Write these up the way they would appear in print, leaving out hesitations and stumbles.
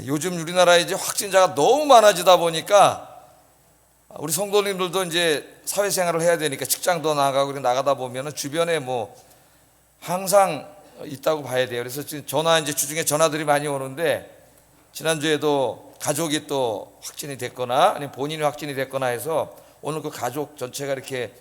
요즘 우리나라에 이제 확진자가 너무 많아지다 보니까 우리 성도님들도 이제 사회생활을 해야 되니까 직장도 나가고 나가다 보면은 주변에 뭐 항상 있다고 봐야 돼요. 그래서 지금 이제 주중에 전화들이 많이 오는데, 지난주에도 가족이 또 확진이 됐거나 아니면 본인이 확진이 됐거나 해서 오늘 그 가족 전체가 이렇게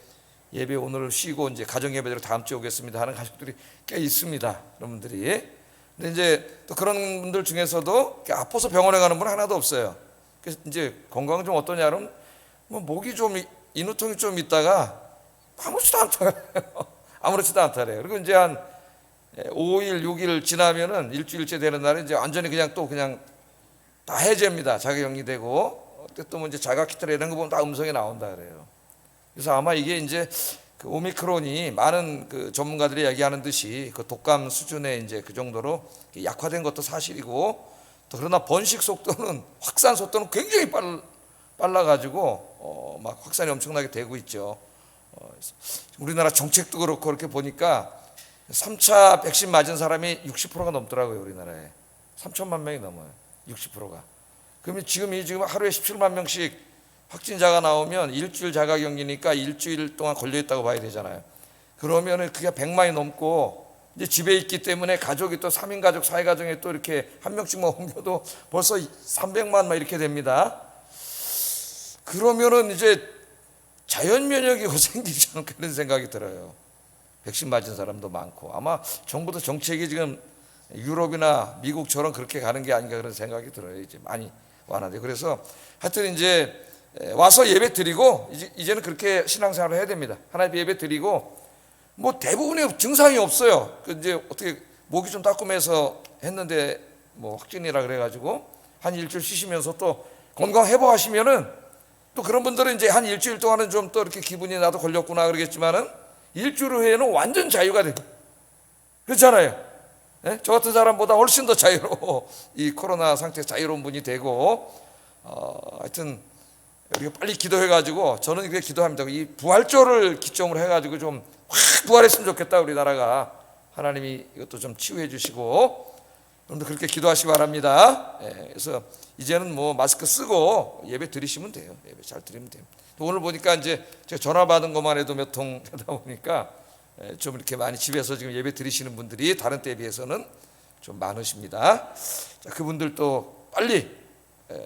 예배 오늘 쉬고 이제 가정 예배대로 다음 주에 오겠습니다 하는 가족들이 꽤 있습니다, 여러분들이. 근데 이제 또 그런 분들 중에서도 아파서 병원에 가는 분은 하나도 없어요. 그래서 이제 건강 좀 어떠냐 그러면 뭐 목이 좀 인후통이 좀 있다가 아무렇지도 않다래요. 아무렇지도 않다래요. 그리고 이제 한 5일, 6일 지나면은 일주일째 되는 날에 이제 완전히 그냥 다 해제입니다. 자가격리 되고 또 뭐 이제 자가키트 이런 거 보면 다 음성이 나온다 그래요. 그래서 아마 이게 이제 그 오미크론이 많은 그 전문가들이 얘기하는 듯이 그 독감 수준의 이제 그 정도로 약화된 것도 사실이고, 또 그러나 번식 속도는 확산 속도는 굉장히 빨라가지고 막 확산이 엄청나게 되고 있죠. 우리나라 정책도 그렇고 이렇게 보니까 3차 백신 맞은 사람이 60%가 넘더라고요. 우리나라에 3천만 명이 넘어요. 60%가. 그러면 지금 하루에 17만 명씩 확진자가 나오면 일주일 자가격리니까 일주일 동안 걸려있다고 봐야 되잖아요. 그러면은 그게 100만이 넘고, 이제 집에 있기 때문에 가족이 또 3인 가족, 4인 가정에 또 이렇게 한 명씩만 옮겨도 벌써 300만 막 이렇게 됩니다. 그러면은 이제 자연 면역이 생기지 않을까 그런 생각이 들어요. 백신 맞은 사람도 많고, 아마 정부도 정책이 지금 유럽이나 미국처럼 그렇게 가는 게 아닌가 그런 생각이 들어요. 이제 많이 완화돼. 그래서 하여튼 이제 와서 예배 드리고 이제는 그렇게 신앙생활을 해야 됩니다. 하나님 예배 드리고 뭐 대부분의 증상이 없어요. 이제 어떻게 목이 좀 따끔해서 했는데 뭐 확진이라 그래가지고 한 일주일 쉬시면서 또 건강 회복하시면은, 또 그런 분들은 이제 한 일주일 동안은 좀 또 이렇게 기분이 나도 걸렸구나 그러겠지만은 일주일 후에는 완전 자유가 돼요. 그렇잖아요. 네? 저 같은 사람보다 훨씬 더 자유로워 이 코로나 상태에서 자유로운 분이 되고, 하여튼 우리가 빨리 기도해가지고, 저는 이렇게 기도합니다. 이 부활절을 기점으로 해가지고 좀 확 부활했으면 좋겠다. 우리나라가 하나님이 이것도 좀 치유해 주시고, 여러분들 그렇게 기도하시기 바랍니다. 그래서 이제는 뭐 마스크 쓰고 예배 드리시면 돼요. 예배 잘 드리면 돼요. 오늘 보니까 이제 제가 전화 받은 것만 해도 몇 통 되다 보니까 좀 이렇게 많이 집에서 지금 예배 드리시는 분들이 다른 때에 비해서는 좀 많으십니다. 자, 그분들도 빨리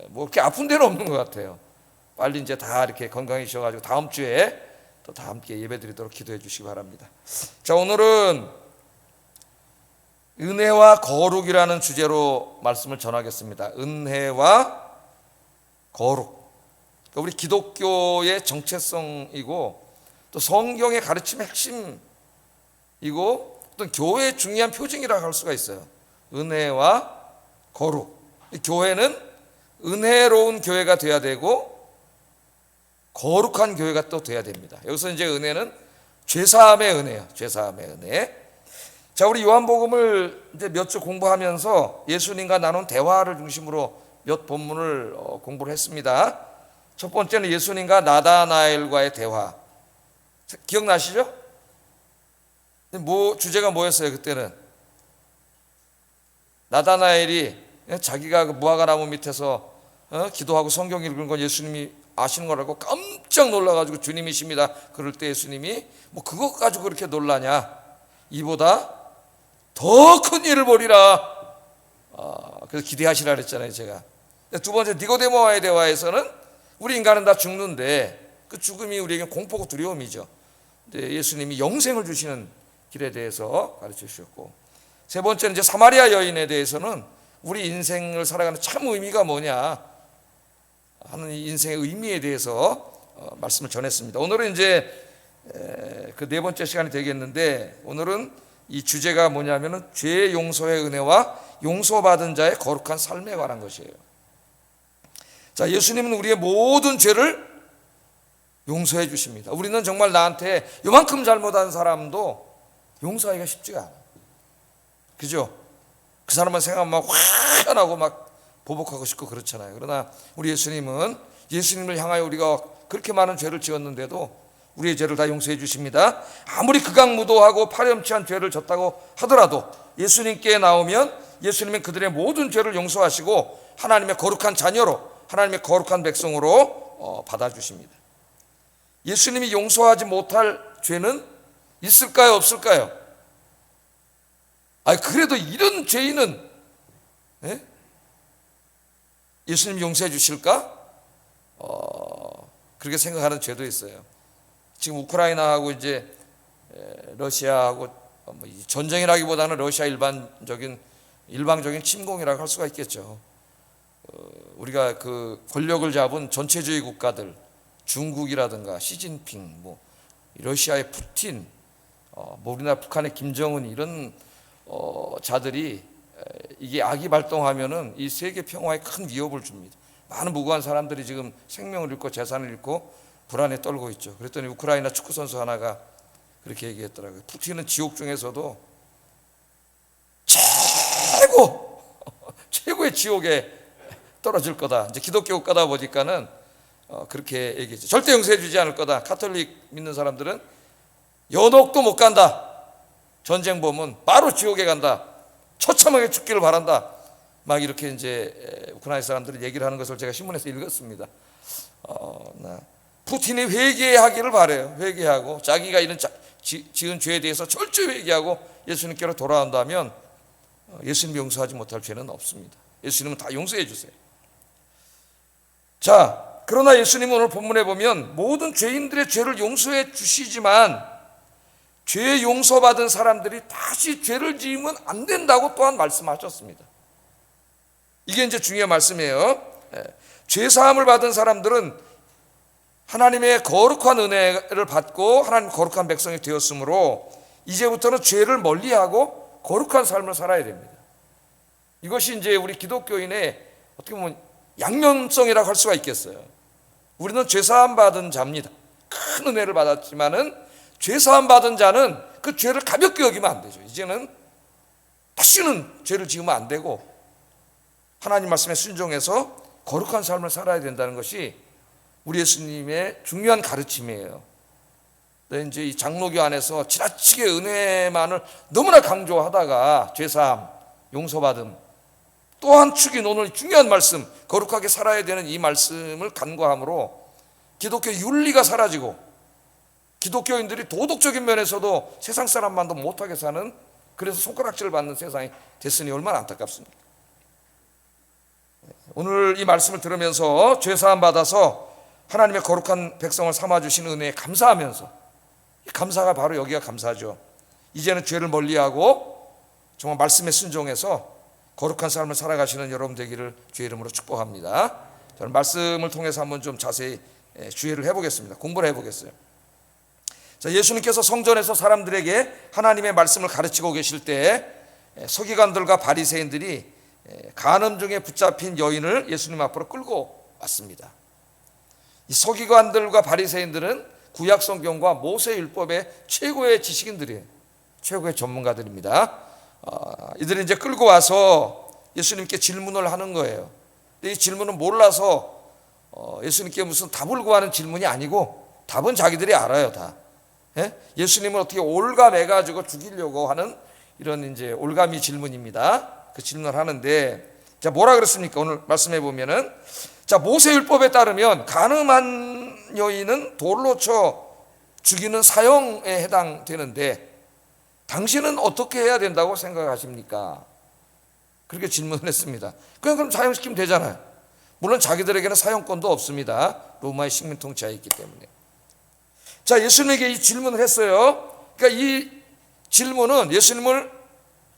뭐 이렇게 아픈 데는 없는 것 같아요. 빨리 이제 다 이렇게 건강해지셔가지고 다음 주에 또 다 함께 예배 드리도록 기도해 주시기 바랍니다. 자, 오늘은 은혜와 거룩이라는 주제로 말씀을 전하겠습니다. 은혜와 거룩. 우리 기독교의 정체성이고 또 성경의 가르침의 핵심이고 또 교회의 중요한 표징이라고 할 수가 있어요. 은혜와 거룩. 교회는 은혜로운 교회가 돼야 되고 거룩한 교회가 또 돼야 됩니다. 여기서 이제 은혜는 죄사함의 은혜예요. 죄사함의 은혜. 자, 우리 요한복음을 이제 몇 주 공부하면서 예수님과 나눈 대화를 중심으로 몇 본문을 공부를 했습니다. 첫 번째는 예수님과 나다나엘과의 대화. 기억나시죠? 주제가 뭐였어요 그때는? 나다나엘이 자기가 그 무화과 나무 밑에서 기도하고 성경 읽은 건 예수님이 아시는 거라고 깜짝 놀라가지고 주님이십니다. 그럴 때 예수님이 뭐 그것 가지고 그렇게 놀라냐? 이보다 더 큰 일을 보리라. 그래서 기대하시라 그랬잖아요 제가. 두 번째 니고데모와의 대화에서는 우리 인간은 다 죽는데 그 죽음이 우리에게 공포고 두려움이죠. 근데 예수님이 영생을 주시는 길에 대해서 가르쳐 주셨고, 세 번째는 이제 사마리아 여인에 대해서는 우리 인생을 살아가는 참 의미가 뭐냐 하는 인생의 의미에 대해서 말씀을 전했습니다. 오늘은 이제 그 네 번째 시간이 되겠는데, 오늘은 이 주제가 뭐냐면은 죄 용서의 은혜와 용서받은 자의 거룩한 삶에 관한 것이에요. 자, 예수님은 우리의 모든 죄를 용서해 주십니다. 우리는 정말 나한테 요만큼 잘못한 사람도 용서하기가 쉽지가 않아요. 그죠? 그 사람만 생각하면 막 화나고 막 보복하고 싶고 그렇잖아요. 그러나 우리 예수님은, 예수님을 향하여 우리가 그렇게 많은 죄를 지었는데도 우리의 죄를 다 용서해 주십니다. 아무리 극악무도하고 파렴치한 죄를 졌다고 하더라도 예수님께 나오면 예수님은 그들의 모든 죄를 용서하시고 하나님의 거룩한 자녀로, 하나님의 거룩한 백성으로 받아주십니다. 예수님이 용서하지 못할 죄는 있을까요, 없을까요? 그래도 이런 죄인은 예수님 용서해 주실까? 그렇게 생각하는 죄도 있어요. 지금 우크라이나하고 이제 러시아하고 전쟁이라기보다는 러시아 일방적인 침공이라고 할 수가 있겠죠. 우리가 그 권력을 잡은 전체주의 국가들, 중국이라든가 시진핑, 러시아의 푸틴, 우리나라 북한의 김정은, 이런 자들이 이게 악이 발동하면은 이 세계 평화에 큰 위협을 줍니다. 많은 무고한 사람들이 지금 생명을 잃고 재산을 잃고 불안에 떨고 있죠. 그랬더니 우크라이나 축구 선수 하나가 그렇게 얘기했더라고요. 푸틴은 지옥 중에서도 최고의 지옥에 떨어질 거다. 이제 기독교 국가다 보니까는 그렇게 얘기했죠. 절대 용서해 주지 않을 거다. 가톨릭 믿는 사람들은 연옥도 못 간다. 전쟁범은 바로 지옥에 간다. 처참하게 죽기를 바란다. 막 이렇게 이제 우크라이나 사람들이 얘기를 하는 것을 제가 신문에서 읽었습니다. 푸틴이 회개하기를 바래요. 회개하고 자기가 이런 지은 죄에 대해서 철저히 회개하고 예수님께로 돌아온다면 예수님 용서하지 못할 죄는 없습니다. 예수님은 다 용서해 주세요. 자, 그러나 예수님은 오늘 본문에 보면 모든 죄인들의 죄를 용서해 주시지만 죄 용서받은 사람들이 다시 죄를 지으면 안 된다고 또한 말씀하셨습니다. 이게 이제 중요한 말씀이에요. 죄 사함을 받은 사람들은 하나님의 거룩한 은혜를 받고 하나님 거룩한 백성이 되었으므로 이제부터는 죄를 멀리하고 거룩한 삶을 살아야 됩니다. 이것이 이제 우리 기독교인의 어떻게 보면 양면성이라고 할 수가 있겠어요. 우리는 죄사함 받은 자입니다. 큰 은혜를 받았지만은 죄사함 받은 자는 그 죄를 가볍게 여기면 안 되죠. 이제는 다시는 죄를 지으면 안 되고 하나님 말씀에 순종해서 거룩한 삶을 살아야 된다는 것이 우리 예수님의 중요한 가르침이에요. 이제 이 장로교 안에서 지나치게 은혜만을 너무나 강조하다가 죄사함, 용서받음, 또 한 축인 오늘 중요한 말씀, 거룩하게 살아야 되는 이 말씀을 간과함으로 기독교 윤리가 사라지고 기독교인들이 도덕적인 면에서도 세상 사람만도 못하게 사는, 그래서 손가락질을 받는 세상이 됐으니 얼마나 안타깝습니까? 오늘 이 말씀을 들으면서 죄사함 받아서 하나님의 거룩한 백성을 삼아주신 은혜에 감사하면서, 감사가 바로 여기가 감사죠. 이제는 죄를 멀리하고 정말 말씀에 순종해서 거룩한 삶을 살아가시는 여러분 되기를 주의 이름으로 축복합니다. 저는 말씀을 통해서 한번 좀 자세히 주의를 해보겠습니다. 공부를 해보겠어요. 자, 예수님께서 성전에서 사람들에게 하나님의 말씀을 가르치고 계실 때 서기관들과 바리새인들이 간음 중에 붙잡힌 여인을 예수님 앞으로 끌고 왔습니다. 이 서기관들과 바리새인들은 구약 성경과 모세 율법의 최고의 지식인들이에요. 최고의 전문가들입니다. 이들이 이제 끌고 와서 예수님께 질문을 하는 거예요. 근데 이 질문은 몰라서 예수님께 무슨 답을 구하는 질문이 아니고 답은 자기들이 알아요, 다. 예수님을 어떻게 올가매가지고 죽이려고 하는 이런 이제 올가미 질문입니다. 그 질문을 하는데, 자, 뭐라 그랬습니까? 오늘 말씀해 보면은, 자, 모세 율법에 따르면 간음한 여인은 돌로 쳐 죽이는 사형에 해당되는데 당신은 어떻게 해야 된다고 생각하십니까? 그렇게 질문을 했습니다. 그럼 사형시키면 되잖아요. 물론 자기들에게는 사형권도 없습니다. 로마의 식민 통치하에 있기 때문에. 자, 예수님에게 이 질문을 했어요. 그러니까 이 질문은 예수님을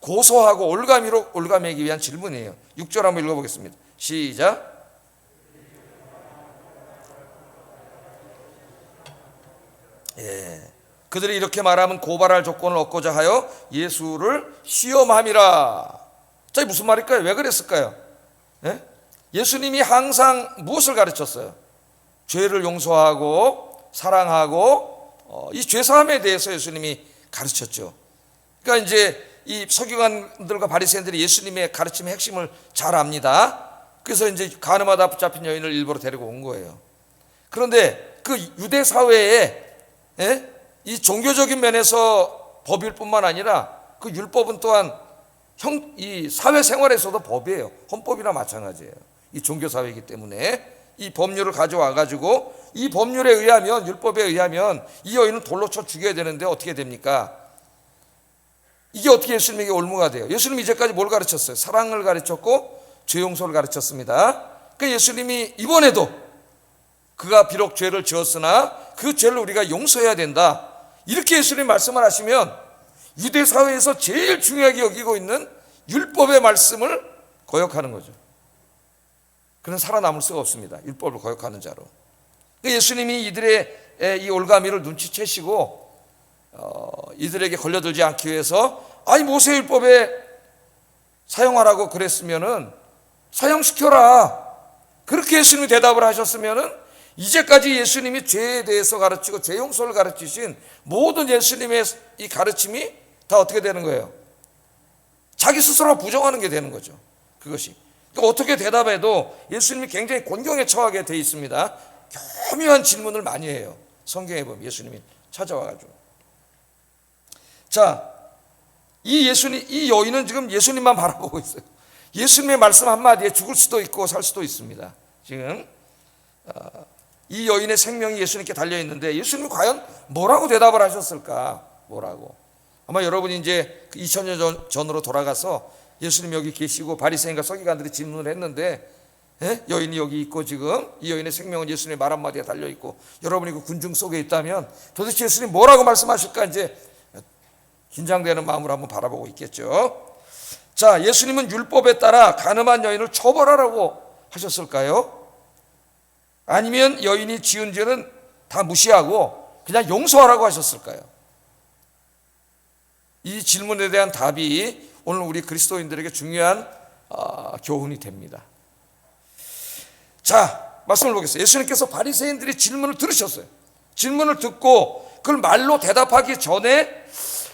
고소하고 올가매기 위한 질문이에요. 6절 한번 읽어보겠습니다. 시작. 그들이 이렇게 말하면 고발할 조건을 얻고자 하여 예수를 시험함이라. 자, 무슨 말일까요? 왜 그랬을까요? 예수님이 항상 무엇을 가르쳤어요? 죄를 용서하고 사랑하고 이 죄사함에 대해서 예수님이 가르쳤죠. 그러니까 이제 이 서기관들과 바리새인들이 예수님의 가르침의 핵심을 잘 압니다. 그래서 이제 간음하다 붙잡힌 여인을 일부러 데리고 온 거예요. 그런데 그 유대 사회에 이 종교적인 면에서 법일 뿐만 아니라 그 율법은 또한 이 사회생활에서도 법이에요. 헌법이나 마찬가지예요. 이 종교사회이기 때문에 이 법률을 가져와 가지고 이 법률에 의하면, 율법에 의하면 이 여인은 돌로 쳐 죽여야 되는데 어떻게 됩니까? 이게 어떻게 예수님에게 올무가 돼요? 예수님이 이제까지 뭘 가르쳤어요? 사랑을 가르쳤고 죄 용서를 가르쳤습니다. 그러니까 예수님이 이번에도 그가 비록 죄를 지었으나 그 죄를 우리가 용서해야 된다, 이렇게 예수님 말씀을 하시면 유대 사회에서 제일 중요하게 여기고 있는 율법의 말씀을 거역하는 거죠. 그는 살아남을 수가 없습니다. 율법을 거역하는 자로. 예수님이 이들의 이 올가미를 눈치채시고 이들에게 걸려들지 않기 위해서 아니 모세 율법에 사용하라고 그랬으면은 사용시켜라, 그렇게 예수님이 대답을 하셨으면은 이제까지 예수님이 죄에 대해서 가르치고 죄 용서를 가르치신 모든 예수님의 이 가르침이 다 어떻게 되는 거예요? 자기 스스로 부정하는 게 되는 거죠. 그것이. 그러니까 어떻게 대답해도 예수님이 굉장히 곤경에 처하게 돼 있습니다. 교묘한 질문을 많이 해요. 성경에 보면 예수님이 찾아와가지고. 자, 이 여인은 지금 예수님만 바라보고 있어요. 예수님의 말씀 한마디에 죽을 수도 있고 살 수도 있습니다. 지금 이 여인의 생명이 예수님께 달려있는데 예수님이 과연 뭐라고 대답을 하셨을까? 뭐라고? 아마 여러분이 이제 2000년 전으로 돌아가서 예수님 여기 계시고 바리새인과 서기관들이 질문을 했는데, 여인이 여기 있고 지금 이 여인의 생명은 예수님의 말 한마디에 달려있고 여러분이 그 군중 속에 있다면 도대체 예수님 뭐라고 말씀하실까 이제 긴장되는 마음으로 한번 바라보고 있겠죠. 자, 예수님은 율법에 따라 간음한 여인을 처벌하라고 하셨을까요? 아니면 여인이 지은 죄는 다 무시하고 그냥 용서하라고 하셨을까요? 이 질문에 대한 답이 오늘 우리 그리스도인들에게 중요한 교훈이 됩니다. 자, 말씀을 보겠습니다. 예수님께서 바리새인들의 질문을 들으셨어요. 질문을 듣고 그걸 말로 대답하기 전에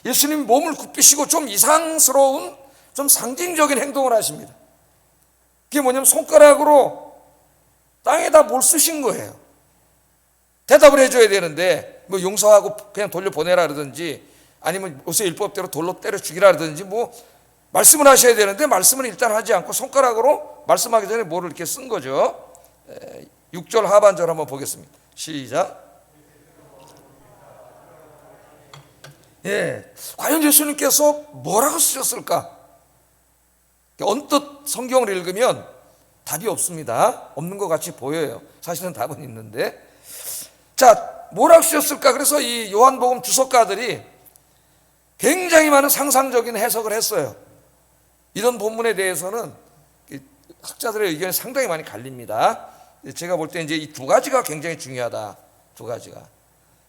예수님이 몸을 굽히시고 좀 이상스러운, 좀 상징적인 행동을 하십니다. 그게 뭐냐면 손가락으로 땅에다 뭘 쓰신 거예요. 대답을 해줘야 되는데 뭐 용서하고 그냥 돌려보내라 그러든지 아니면 모세 율법대로 돌로 때려 죽이라 그러든지 뭐 말씀을 하셔야 되는데 말씀을 일단 하지 않고 손가락으로 말씀하기 전에 뭐를 이렇게 쓴 거죠. 6절 하반절 한번 보겠습니다. 시작. 과연 예수님께서 뭐라고 쓰셨을까? 언뜻 성경을 읽으면 답이 없습니다. 없는 것 같이 보여요. 사실은 답은 있는데. 자, 뭐라고 쓰셨을까? 그래서 이 요한복음 주석가들이 굉장히 많은 상상적인 해석을 했어요. 이런 본문에 대해서는 학자들의 의견이 상당히 많이 갈립니다. 제가 볼 때 이제 이 두 가지가 굉장히 중요하다. 두 가지가.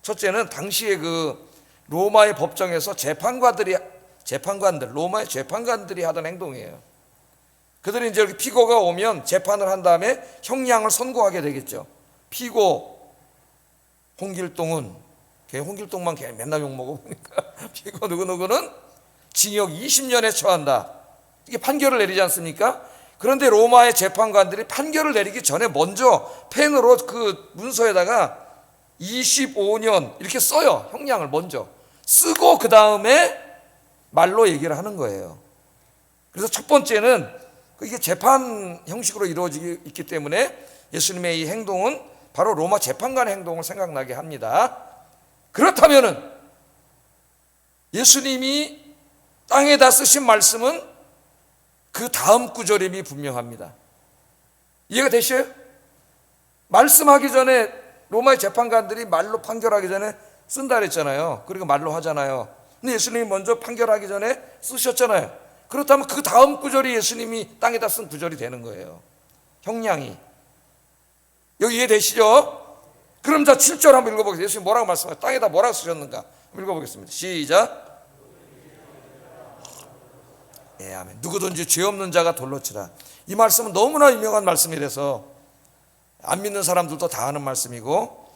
첫째는 당시에 그 로마의 법정에서 로마의 재판관들이 하던 행동이에요. 그들이 이제 피고가 오면 재판을 한 다음에 형량을 선고하게 되겠죠. 피고 홍길동은, 걔 홍길동만 걔 맨날 욕먹어 보니까 피고 누구누구는 징역 20년에 처한다. 이게 판결을 내리지 않습니까? 그런데 로마의 재판관들이 판결을 내리기 전에 먼저 펜으로 그 문서에다가 25년 이렇게 써요. 형량을 먼저 쓰고 그 다음에 말로 얘기를 하는 거예요. 그래서 첫 번째는 이게 재판 형식으로 이루어지기 있기 때문에 예수님의 이 행동은 바로 로마 재판관의 행동을 생각나게 합니다. 그렇다면은 예수님이 땅에다 쓰신 말씀은 그 다음 구절임이 분명합니다. 이해가 되셔요? 말씀하기 전에 로마의 재판관들이 말로 판결하기 전에 쓴다 그랬잖아요. 그리고 말로 하잖아요. 근데 예수님이 먼저 판결하기 전에 쓰셨잖아요. 그렇다면 그 다음 구절이 예수님이 땅에다 쓴 구절이 되는 거예요. 형량이. 여기 이해되시죠? 그럼 자 7절 한번 읽어보겠습니다. 예수님 뭐라고 말씀하세요? 땅에다 뭐라고 쓰셨는가? 읽어보겠습니다. 시작. 아멘. 누구든지 죄 없는 자가 돌로 치라. 이 말씀은 너무나 유명한 말씀이라서 안 믿는 사람들도 다 아는 말씀이고,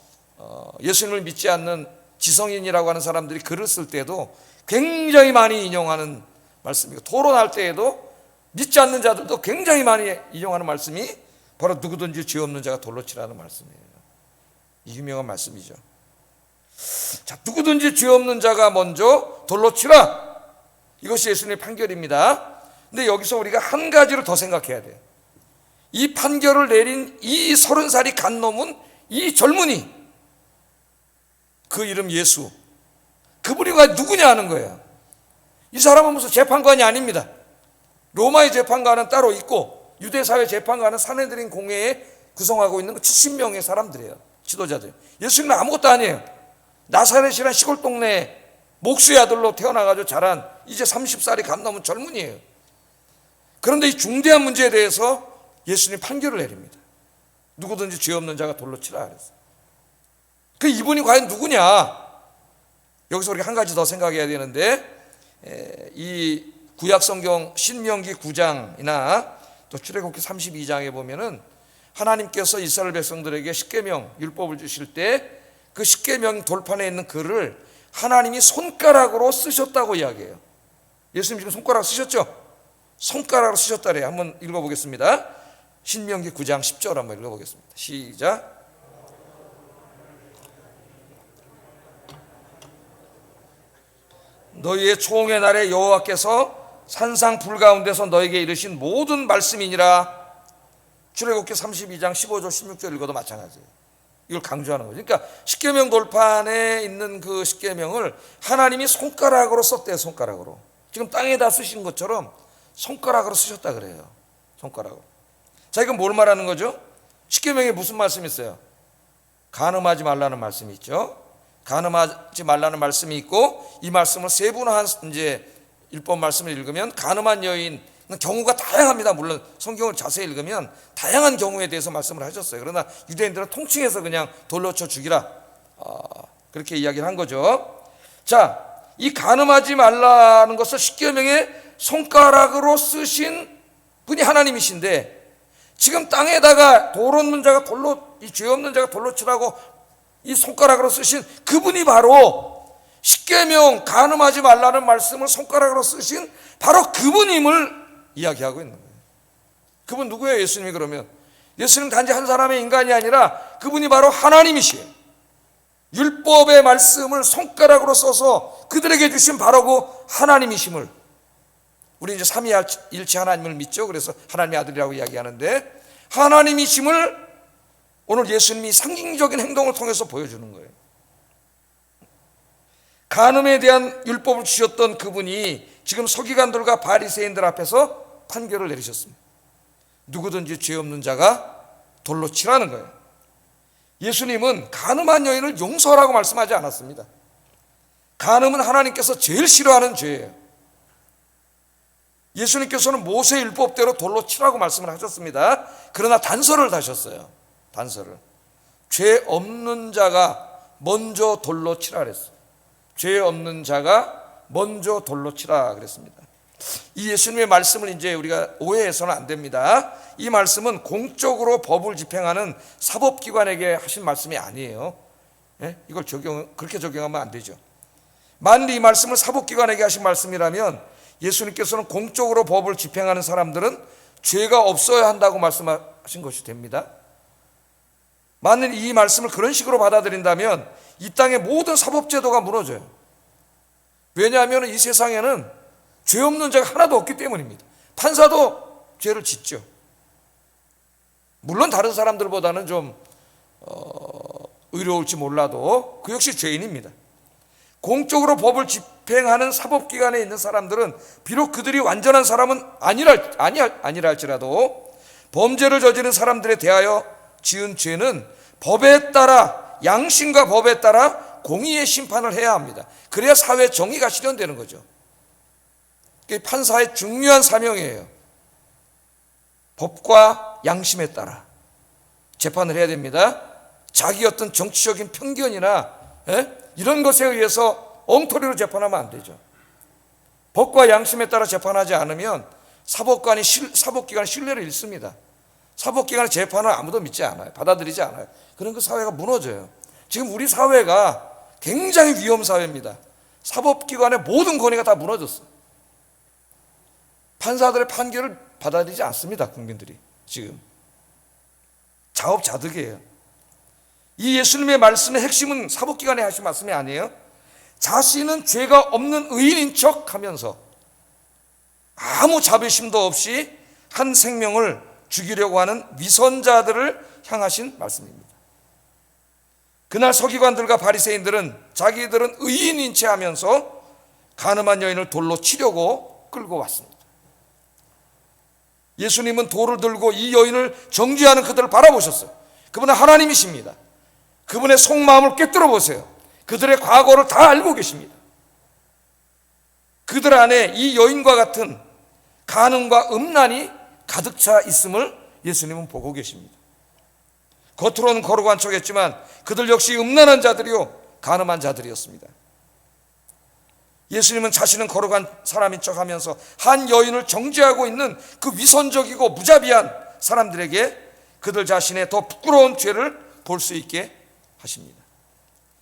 예수님을 믿지 않는 지성인이라고 하는 사람들이 글을 쓸 때도 굉장히 많이 인용하는 말씀이고, 토론할 때에도 믿지 않는 자들도 굉장히 많이 인용하는 말씀이 바로 누구든지 죄 없는 자가 돌로 치라는 말씀이에요. 이 유명한 말씀이죠. 자, 누구든지 죄 없는 자가 먼저 돌로 치라. 이것이 예수님의 판결입니다. 근데 여기서 우리가 한 가지를 더 생각해야 돼요. 이 판결을 내린 이 30살이 간 놈은 이 젊은이, 그 이름 예수, 그분이 누구냐 하는 거예요. 이 사람은 무슨 재판관이 아닙니다. 로마의 재판관은 따로 있고 유대사회 재판관은 산헤드린 공회에 구성하고 있는 70명의 사람들이에요. 지도자들. 예수님은 아무것도 아니에요. 나사렛이라는 시골 동네에 목수의 아들로 태어나가지고 자란 이제 30살이 간 넘은 젊은이에요. 그런데 이 중대한 문제에 대해서 예수님 판결을 내립니다. 누구든지 죄 없는 자가 돌로 치라 그랬어요. 그 이분이 과연 누구냐? 여기서 우리가 한 가지 더 생각해야 되는데, 이 구약성경 신명기 9장이나 또 출애굽기 32장에 보면은 하나님께서 이스라엘 백성들에게 십계명 율법을 주실 때 그 십계명 돌판에 있는 글을 하나님이 손가락으로 쓰셨다고 이야기해요. 예수님 지금 손가락 쓰셨죠? 손가락으로 쓰셨다 그래요. 한번 읽어보겠습니다. 신명기 9장 10절 한번 읽어보겠습니다. 시작. 너희의 초홍의 날에 여호와께서 산상 불 가운데서 너에게 이르신 모든 말씀이니라. 출애굽기 32장 15절 16절 읽어도 마찬가지예요. 이걸 강조하는 거죠. 그러니까 십계명 돌판에 있는 그 십계명을 하나님이 손가락으로 썼대요. 손가락으로. 지금 땅에다 쓰신 것처럼 손가락으로 쓰셨다 그래요. 손가락으로. 자, 이건 뭘 말하는 거죠? 십계명에 무슨 말씀이 있어요? 간음하지 말라는 말씀이 있죠. 간음하지 말라는 말씀이 있고, 이 말씀을 세분화한 이제 율법 말씀을 읽으면 간음한 여인 경우가 다양합니다. 물론 성경을 자세히 읽으면 다양한 경우에 대해서 말씀을 하셨어요. 그러나 유대인들은 통칭해서 그냥 돌로 쳐 죽이라, 그렇게 이야기를 한 거죠. 자, 이 간음하지 말라는 것을 십계명에 손가락으로 쓰신 분이 하나님이신데, 지금 땅에다가 돌 없는 자가 돌로, 이 죄 없는 자가 돌로 치라고 이 손가락으로 쓰신 그분이 바로 십계명 간음하지 말라는 말씀을 손가락으로 쓰신 바로 그분임을 이야기하고 있는 거예요. 그분 누구예요? 예수님이. 그러면 예수님 단지 한 사람의 인간이 아니라 그분이 바로 하나님이시에요. 율법의 말씀을 손가락으로 써서 그들에게 주신 바로 그 하나님이심을, 우리 이제 삼위일체 하나님을 믿죠. 그래서 하나님의 아들이라고 이야기하는데, 하나님이심을 오늘 예수님이 상징적인 행동을 통해서 보여주는 거예요. 간음에 대한 율법을 주셨던 그분이 지금 서기관들과 바리새인들 앞에서 판결을 내리셨습니다. 누구든지 죄 없는 자가 돌로 치라는 거예요. 예수님은 간음한 여인을 용서하라고 말씀하지 않았습니다. 간음은 하나님께서 제일 싫어하는 죄예요. 예수님께서는 모세 율법대로 돌로 치라고 말씀을 하셨습니다. 그러나 단서를 다셨어요. 단서를. 죄 없는 자가 먼저 돌로 치라 그랬어요. 죄 없는 자가 먼저 돌로 치라 그랬습니다. 이 예수님의 말씀을 이제 우리가 오해해서는 안 됩니다. 이 말씀은 공적으로 법을 집행하는 사법기관에게 하신 말씀이 아니에요. 이걸 그렇게 적용하면 안 되죠. 만일 이 말씀을 사법기관에게 하신 말씀이라면 예수님께서는 공적으로 법을 집행하는 사람들은 죄가 없어야 한다고 말씀하신 것이 됩니다. 만일 이 말씀을 그런 식으로 받아들인다면 이 땅의 모든 사법제도가 무너져요. 왜냐하면 이 세상에는 죄 없는 자가 하나도 없기 때문입니다. 판사도 죄를 짓죠. 물론 다른 사람들보다는 좀 의로울지 몰라도 그 역시 죄인입니다. 공적으로 법을 집행하는 사법기관에 있는 사람들은 비록 그들이 완전한 사람은 아니라 할지라도 범죄를 저지른 사람들에 대하여 지은 죄는 법에 따라, 양심과 법에 따라 공의의 심판을 해야 합니다. 그래야 사회 정의가 실현되는 거죠. 그게 판사의 중요한 사명이에요. 법과 양심에 따라 재판을 해야 됩니다. 자기 어떤 정치적인 편견이나 이런 것에 의해서 엉터리로 재판하면 안 되죠. 법과 양심에 따라 재판하지 않으면 사법기관이 신뢰를 잃습니다. 사법기관의 재판을 아무도 믿지 않아요. 받아들이지 않아요. 그런 그 사회가 무너져요. 지금 우리 사회가 굉장히 위험 사회입니다. 사법기관의 모든 권위가 다 무너졌어요. 판사들의 판결을 받아들이지 않습니다. 국민들이 지금 자업자득이에요. 이 예수님의 말씀의 핵심은 사법기관에 하신 말씀이 아니에요. 자신은 죄가 없는 의인인 척 하면서 아무 자비심도 없이 한 생명을 죽이려고 하는 위선자들을 향하신 말씀입니다. 그날 서기관들과 바리새인들은 자기들은 의인인 체 하면서 간음한 여인을 돌로 치려고 끌고 왔습니다. 예수님은 돌을 들고 이 여인을 정죄하는 그들을 바라보셨어요. 그분은 하나님이십니다. 그분의 속마음을 꿰뚫어 보세요. 그들의 과거를 다 알고 계십니다. 그들 안에 이 여인과 같은 간음과 음란이 가득 차 있음을 예수님은 보고 계십니다. 겉으로는 거룩한 척했지만 그들 역시 음란한 자들이요 간음한 자들이었습니다. 예수님은 자신은 거룩한 사람인 척하면서 한 여인을 정죄하고 있는 그 위선적이고 무자비한 사람들에게 그들 자신의 더 부끄러운 죄를 볼 수 있게 하십니다.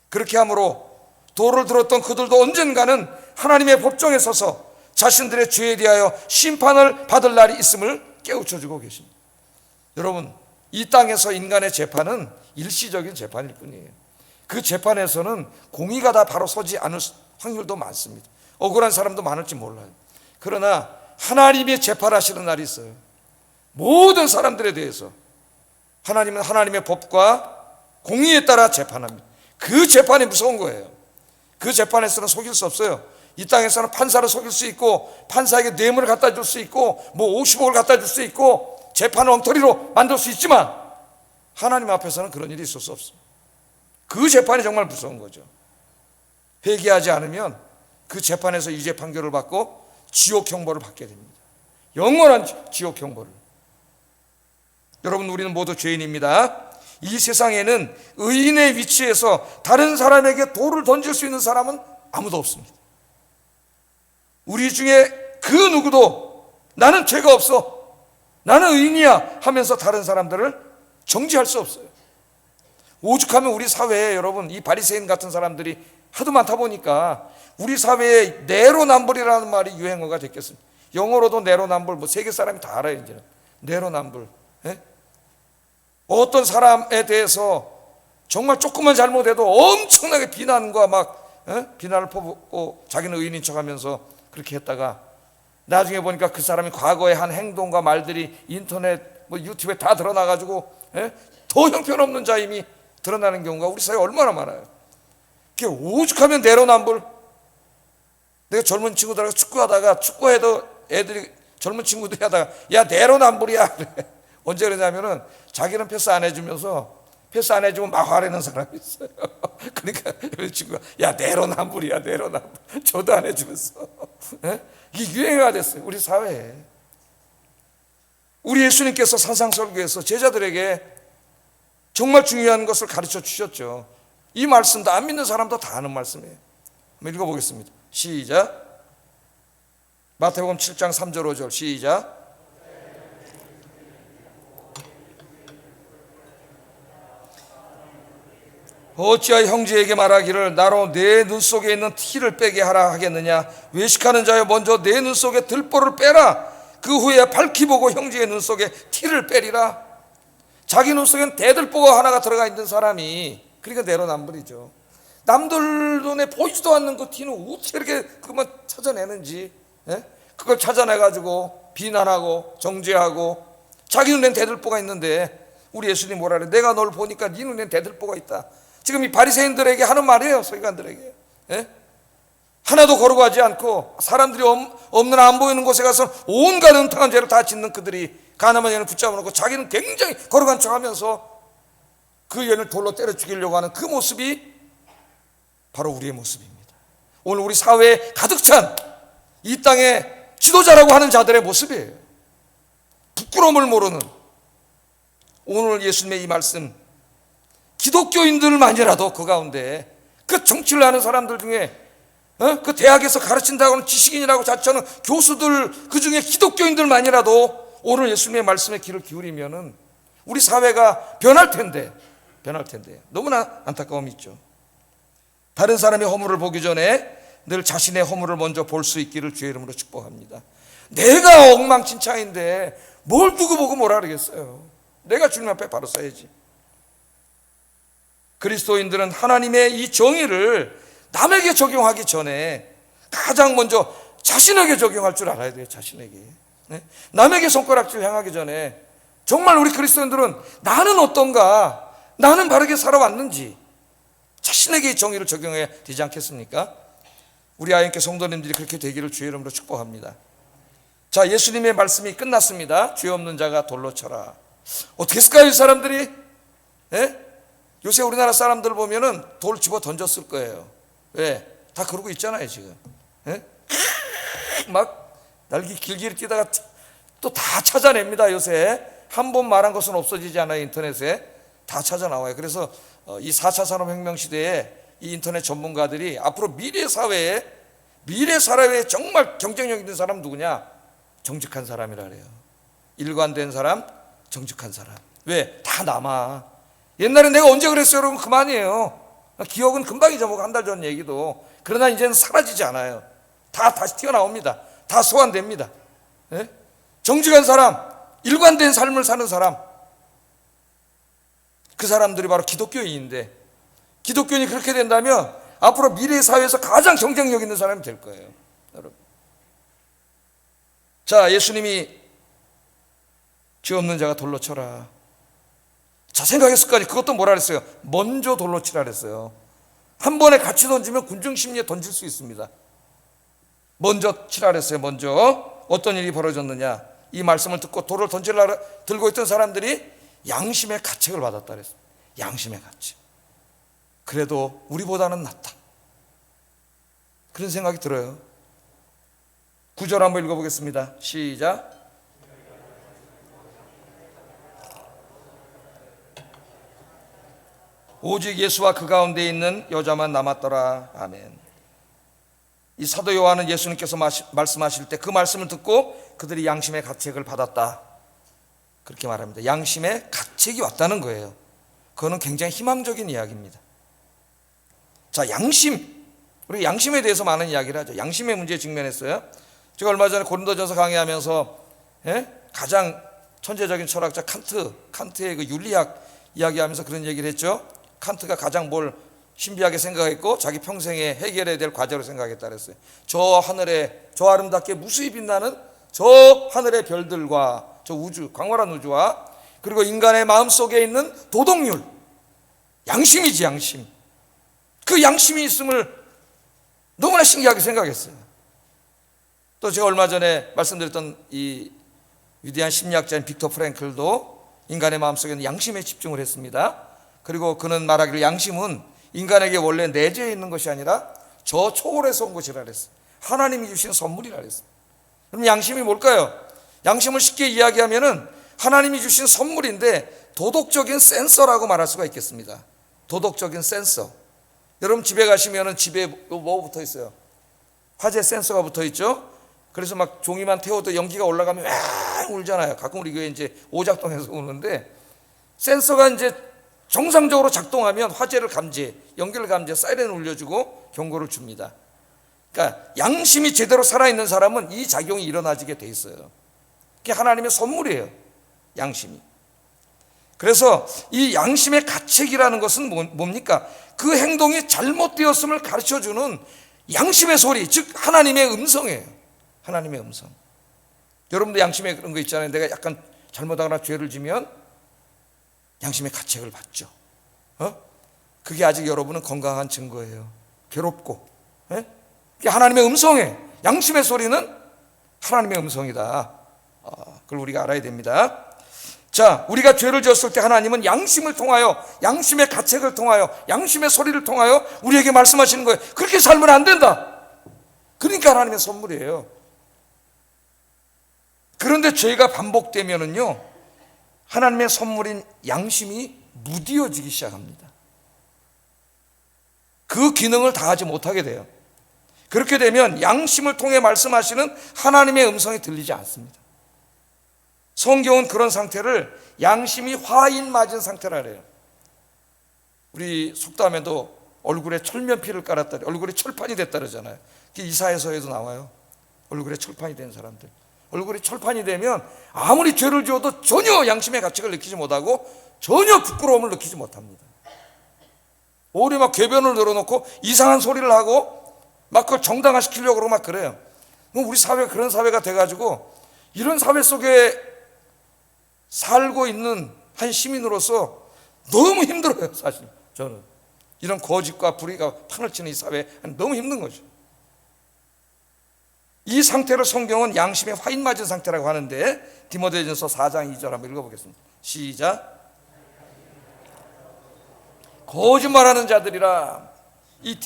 그렇게 함으로 돌을 들었던 그들도 언젠가는 하나님의 법정에 서서 자신들의 죄에 대하여 심판을 받을 날이 있음을 깨우쳐주고 계십니다. 여러분, 이 땅에서 인간의 재판은 일시적인 재판일 뿐이에요. 그 재판에서는 공의가 다 바로 서지 않을 확률도 많습니다. 억울한 사람도 많을지 몰라요. 그러나 하나님의 재판하시는 날이 있어요. 모든 사람들에 대해서 하나님은 하나님의 법과 공의에 따라 재판합니다. 그 재판이 무서운 거예요. 그 재판에서는 속일 수 없어요. 이 땅에서는 판사를 속일 수 있고 판사에게 뇌물을 갖다 줄 수 있고 50억을 갖다 줄 수 있고 재판을 엉터리로 만들 수 있지만 하나님 앞에서는 그런 일이 있을 수 없습니다. 그 재판이 정말 무서운 거죠. 회개하지 않으면 그 재판에서 유죄 판결을 받고 지옥 형벌을 받게 됩니다. 영원한 지옥 형벌을. 여러분, 우리는 모두 죄인입니다. 이 세상에는 의인의 위치에서 다른 사람에게 돌을 던질 수 있는 사람은 아무도 없습니다. 우리 중에 그 누구도 나는 죄가 없어, 나는 의인이야 하면서 다른 사람들을 정죄할 수 없어요. 오죽하면 우리 사회에 여러분 이 바리새인 같은 사람들이 하도 많다 보니까 우리 사회에 내로남불이라는 말이 유행어가 됐겠습니다. 영어로도 내로남불, 세계 사람이 다 알아요. 이제는 내로남불. 예? 어떤 사람에 대해서 정말 조금만 잘못해도 엄청나게 비난과 막 비난을 퍼붓고 자기는 의인인 척하면서 그렇게 했다가 나중에 보니까 그 사람이 과거에 한 행동과 말들이 인터넷 유튜브에 다 드러나가지고 더 형편없는 자임이 드러나는 경우가 우리 사회에 얼마나 많아요. 그게 오죽하면 내로남불. 내가 젊은 친구들하고 축구하다가 축구해도 애들이 젊은 친구들이 하다가 야 내로남불이야 그래. 언제 그러냐면은 자기는 패스 안 해주면서 패스 안 해주면 막 화내는 사람이 있어요. 그러니까 이 친구가 야 내로남불이야 내로남불. 저도 안 해주면서 이게 유행어가 됐어요 우리 사회에. 우리 예수님께서 산상설교에서 제자들에게 정말 중요한 것을 가르쳐 주셨죠. 이 말씀도 안 믿는 사람도 다 아는 말씀이에요. 한번 읽어보겠습니다. 시작. 마태복음 7장 3절 5절 시작. 어찌하여 형제에게 말하기를 나로 내 눈 속에 있는 티를 빼게 하라 하겠느냐. 외식하는 자여 먼저 내 눈 속에 들보를 빼라. 그 후에 밝히 보고 형제의 눈 속에 티를 빼리라. 자기 눈 속에는 대들보가 하나가 들어가 있는 사람이 그러니까 내로남불이죠. 남들 눈에 보이지도 않는 그 티는 어떻게 이렇게 그만 찾아내는지 그걸 찾아내가지고 비난하고 정죄하고 자기 눈엔 대들보가 있는데 우리 예수님 뭐라 그래? 내가 널 보니까 네 눈엔 대들보가 있다. 지금 이 바리새인들에게 하는 말이에요. 서기관들에게. 하나도 거룩하지 않고 사람들이 없는 안 보이는 곳에 가서 온갖 음탕한 죄를 다 짓는 그들이 가늠한 여인을 붙잡아 놓고 자기는 굉장히 거룩한 척하면서 그 여인을 돌로 때려 죽이려고 하는 그 모습이 바로 우리의 모습입니다. 오늘 우리 사회에 가득 찬 이 땅의 지도자라고 하는 자들의 모습이에요. 부끄러움을 모르는 오늘 예수님의 이 말씀, 기독교인들만이라도 그 가운데 그 정치를 하는 사람들 중에 그 대학에서 가르친다고 하는 지식인이라고 자처하는 교수들 그 중에 기독교인들만이라도 오늘 예수님의 말씀에 귀를 기울이면은 우리 사회가 변할 텐데 너무나 안타까움이 있죠. 다른 사람의 허물을 보기 전에 늘 자신의 허물을 먼저 볼 수 있기를 주의 이름으로 축복합니다. 내가 엉망진창인데 뭘 두고 보고 뭐라 그러겠어요. 내가 주님 앞에 바로 서야지. 그리스도인들은 하나님의 이 정의를 남에게 적용하기 전에 가장 먼저 자신에게 적용할 줄 알아야 돼요. 자신에게. 네? 남에게 손가락질 향하기 전에 정말 우리 그리스도인들은 나는 어떤가, 나는 바르게 살아왔는지 자신에게 정의를 적용해야 되지 않겠습니까? 우리 아이께 성도님들이 그렇게 되기를 주의 이름으로 축복합니다. 자, 예수님의 말씀이 끝났습니다. 죄 없는 자가 돌로 쳐라. 어떻게 했을까요, 이 사람들이? 예? 요새 우리나라 사람들 보면은 돌 집어 던졌을 거예요. 왜? 다 그러고 있잖아요, 지금. 예? 막 날개 길게 뛰다가 또 다 찾아냅니다. 요새 한 번 말한 것은 없어지지 않아요. 인터넷에 다 찾아 나와요. 그래서 이 4차 산업혁명 시대에 이 인터넷 전문가들이 앞으로 미래 사회에 정말 경쟁력 있는 사람 누구냐? 정직한 사람이라 그래요. 일관된 사람, 정직한 사람. 왜? 다 남아. 옛날에 내가 언제 그랬어요? 여러분, 그만이에요. 기억은 금방 잊어먹고 한 달 전 얘기도. 그러나 이제는 사라지지 않아요. 다 다시 튀어나옵니다. 다 소환됩니다. 예? 정직한 사람, 일관된 삶을 사는 사람, 그 사람들이 바로 기독교인인데, 기독교인이 그렇게 된다면 앞으로 미래 사회에서 가장 경쟁력 있는 사람이 될 거예요, 여러분. 자, 예수님이 죄 없는 자가 돌로 쳐라. 자, 생각했을 거 아니에요. 그것도 뭐라 그랬어요? 먼저 돌로 치라 그랬어요. 한 번에 같이 던지면 군중심리에 던질 수 있습니다. 먼저 치라 그랬어요. 먼저. 어떤 일이 벌어졌느냐? 이 말씀을 듣고 돌을 던지려고 들고 있던 사람들이 양심의 가책을 받았다 그랬어요. 양심의 가책. 그래도 우리보다는 낫다, 그런 생각이 들어요. 9절 한번 읽어보겠습니다. 시작. 오직 예수와 그 가운데 있는 여자만 남았더라. 아멘. 이 사도 요한은 예수님께서 말씀하실 때 그 말씀을 듣고 그들이 양심의 가책을 받았다, 그렇게 말합니다. 양심의 가책이 왔다는 거예요. 그거는 굉장히 희망적인 이야기입니다. 자, 양심. 우리 양심에 대해서 많은 이야기를 하죠. 양심의 문제에 직면했어요. 제가 얼마 전에 고린도전서 강의하면서 가장 천재적인 철학자 칸트의 그 윤리학 이야기하면서 그런 얘기를 했죠. 칸트가 가장 뭘 신비하게 생각했고 자기 평생에 해결해야 될 과제로 생각했다 그랬어요. 저 하늘에, 저 아름답게 무수히 빛나는 저 하늘의 별들과 저 우주, 광활한 우주와 그리고 인간의 마음속에 있는 도덕률, 양심이지, 양심. 그 양심이 있음을 너무나 신기하게 생각했어요. 또 제가 얼마 전에 말씀드렸던 이 위대한 심리학자인 빅터 프랭클도 인간의 마음속에 있는 양심에 집중을 했습니다. 그리고 그는 말하기를 양심은 인간에게 원래 내재해 있는 것이 아니라 저 초월에서 온 것이라 그랬어요. 하나님이 주신 선물이라 그랬어요. 그럼 양심이 뭘까요? 양심을 쉽게 이야기하면은 하나님이 주신 선물인데 도덕적인 센서라고 말할 수가 있겠습니다. 도덕적인 센서. 여러분 집에 가시면은 집에 뭐 붙어 있어요? 화재 센서가 붙어 있죠. 그래서 막 종이만 태워도 연기가 올라가면 와 울잖아요. 가끔 우리 교회 이제 오작동에서 우는데, 센서가 이제 정상적으로 작동하면 화재를 감지해, 연기를 감지해, 사이렌을 울려주고 경고를 줍니다. 그러니까 양심이 제대로 살아있는 사람은 이 작용이 일어나지게 돼 있어요. 그게 하나님의 선물이에요, 양심이. 그래서 이 양심의 가책이라는 것은 뭡니까? 그 행동이 잘못되었음을 가르쳐주는 양심의 소리, 즉 하나님의 음성이에요. 하나님의 음성. 여러분도 양심에 그런 거 있잖아요. 내가 약간 잘못하거나 죄를 지면 양심의 가책을 받죠. 그게 아직 여러분은 건강한 증거예요. 괴롭고. 그게 하나님의 음성이에요. 양심의 소리는 하나님의 음성이다. 그걸 우리가 알아야 됩니다. 자, 우리가 죄를 지었을 때 하나님은 양심을 통하여, 양심의 가책을 통하여, 양심의 소리를 통하여 우리에게 말씀하시는 거예요. 그렇게 살면 안 된다. 그러니까 하나님의 선물이에요. 그런데 죄가 반복되면은요, 하나님의 선물인 양심이 무디어지기 시작합니다. 그 기능을 다하지 못하게 돼요. 그렇게 되면 양심을 통해 말씀하시는 하나님의 음성이 들리지 않습니다. 성경은 그런 상태를 양심이 화인 맞은 상태라 그래요. 우리 속담에도 얼굴에 철면피를 깔았다, 얼굴에 철판이 됐다 그러잖아요. 이사야서에도 나와요. 얼굴에 철판이 된 사람들. 얼굴이 철판이 되면 아무리 죄를 지어도 전혀 양심의 가책을 느끼지 못하고 전혀 부끄러움을 느끼지 못합니다. 오히려 막 궤변을 늘어놓고 이상한 소리를 하고 막 그걸 정당화시키려고 그러고 막 그래요. 우리 사회가 그런 사회가 돼가지고 이런 사회 속에 살고 있는 한 시민으로서 너무 힘들어요. 사실 저는 이런 거짓과 불의가 판을 치는 이 사회에 너무 힘든 거죠. 이 상태를 성경은 양심에 화인 맞은 상태라고 하는데, 디모데전서 4장 2절 한번 읽어보겠습니다. 시작. 거짓말하는 자들이라, 이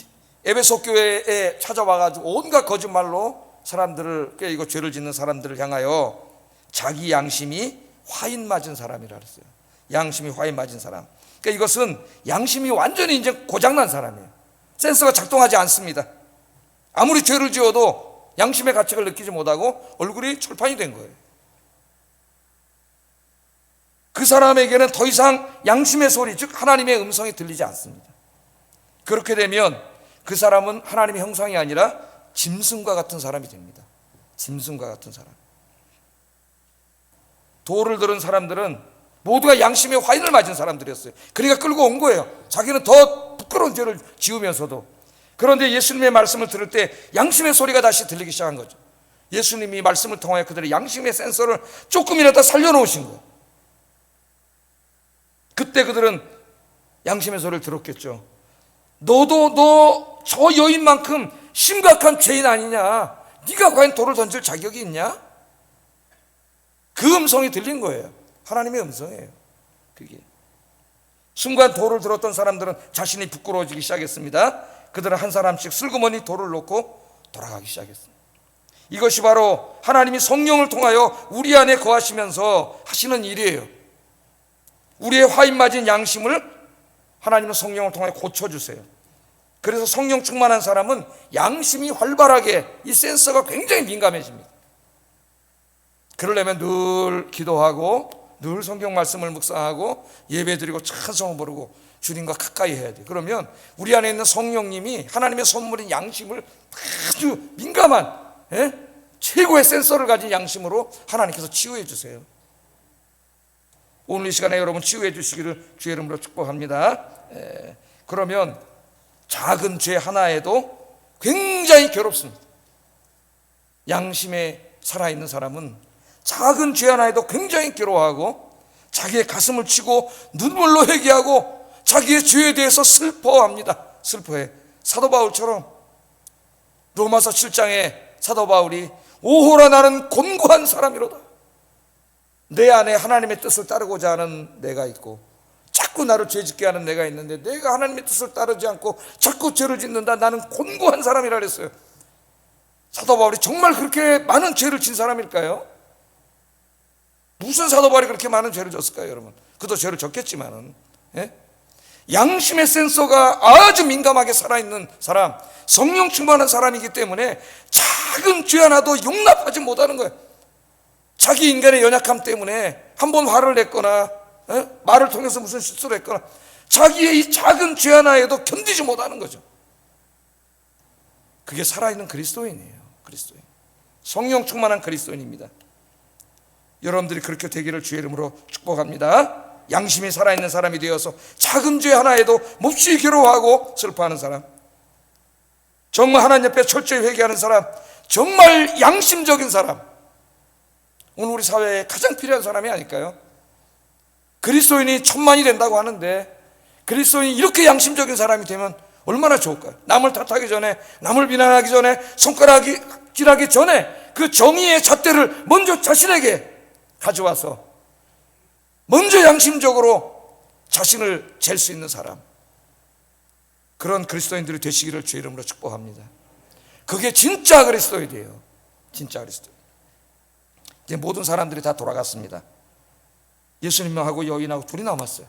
에베소 교회에 찾아와가지고 온갖 거짓말로 사람들을 깨이고 죄를 짓는 사람들을 향하여 자기 양심이 화인 맞은 사람이라 그랬어요. 양심이 화인 맞은 사람. 그러니까 이것은 양심이 완전히 이제 고장난 사람이에요. 센서가 작동하지 않습니다. 아무리 죄를 지어도 양심의 가책을 느끼지 못하고 얼굴이 철판이 된 거예요. 그 사람에게는 더 이상 양심의 소리, 즉 하나님의 음성이 들리지 않습니다. 그렇게 되면 그 사람은 하나님의 형상이 아니라 짐승과 같은 사람이 됩니다. 짐승과 같은 사람. 도를 들은 사람들은 모두가 양심의 화인을 맞은 사람들이었어요. 그러니까 끌고 온 거예요. 자기는 더 부끄러운 죄를 지으면서도. 그런데 예수님의 말씀을 들을 때 양심의 소리가 다시 들리기 시작한 거죠. 예수님이 말씀을 통하여 그들의 양심의 센서를 조금이라도 살려놓으신 거예요. 그때 그들은 양심의 소리를 들었겠죠. 너도 너 저 여인만큼 심각한 죄인 아니냐? 네가 과연 돌을 던질 자격이 있냐? 그 음성이 들린 거예요. 하나님의 음성이에요. 그게. 순간 돌을 들었던 사람들은 자신이 부끄러워지기 시작했습니다. 그들은 한 사람씩 슬그머니 돌을 놓고 돌아가기 시작했습니다. 이것이 바로 하나님이 성령을 통하여 우리 안에 거하시면서 하시는 일이에요. 우리의 화인 맞은 양심을 하나님은 성령을 통하여 고쳐주세요. 그래서 성령 충만한 사람은 양심이 활발하게, 이 센서가 굉장히 민감해집니다. 그러려면 늘 기도하고 늘 성경 말씀을 묵상하고 예배드리고 찬송을 부르고 주님과 가까이 해야 돼. 그러면 우리 안에 있는 성령님이 하나님의 선물인 양심을 아주 민감한 최고의 센서를 가진 양심으로 하나님께서 치유해 주세요. 오늘 이 시간에 여러분 치유해 주시기를 주의 이름으로 축복합니다. 그러면 작은 죄 하나에도 굉장히 괴롭습니다. 양심에 살아있는 사람은 작은 죄 하나에도 굉장히 괴로워하고 자기의 가슴을 치고 눈물로 회개하고 자기의 죄에 대해서 슬퍼합니다. 슬퍼해. 사도 바울처럼 로마서 7장에 사도 바울이 오호라 나는 곤고한 사람이로다. 내 안에 하나님의 뜻을 따르고자 하는 내가 있고 자꾸 나를 죄짓게 하는 내가 있는데 내가 하나님의 뜻을 따르지 않고 자꾸 죄를 짓는다. 나는 곤고한 사람이라 그랬어요. 사도 바울이 정말 그렇게 많은 죄를 진 사람일까요? 무슨 사도 바울이 그렇게 많은 죄를 졌을까요, 여러분? 그도 죄를 졌겠지만은. 양심의 센서가 아주 민감하게 살아있는 사람, 성령 충만한 사람이기 때문에 작은 죄 하나도 용납하지 못하는 거예요. 자기 인간의 연약함 때문에 한번 화를 냈거나 말을 통해서 무슨 실수를 했거나 자기의 이 작은 죄 하나에도 견디지 못하는 거죠. 그게 살아있는 그리스도인이에요. 그리스도인, 성령 충만한 그리스도인입니다. 여러분들이 그렇게 되기를 주의 이름으로 축복합니다. 양심이 살아있는 사람이 되어서 작은 죄 하나에도 몹시 괴로워하고 슬퍼하는 사람, 정말 하나님 옆에 철저히 회개하는 사람, 정말 양심적인 사람, 오늘 우리 사회에 가장 필요한 사람이 아닐까요? 그리스도인이 천만이 된다고 하는데 그리스도인이 이렇게 양심적인 사람이 되면 얼마나 좋을까요? 남을 탓하기 전에, 남을 비난하기 전에, 손가락질하기 전에 그 정의의 잣대를 먼저 자신에게 가져와서 먼저 양심적으로 자신을 잴 수 있는 사람, 그런 그리스도인들이 되시기를 주의 이름으로 축복합니다. 그게 진짜 그리스도인이에요. 진짜 그리스도인. 이제 모든 사람들이 다 돌아갔습니다. 예수님하고 여인하고 둘이 남았어요.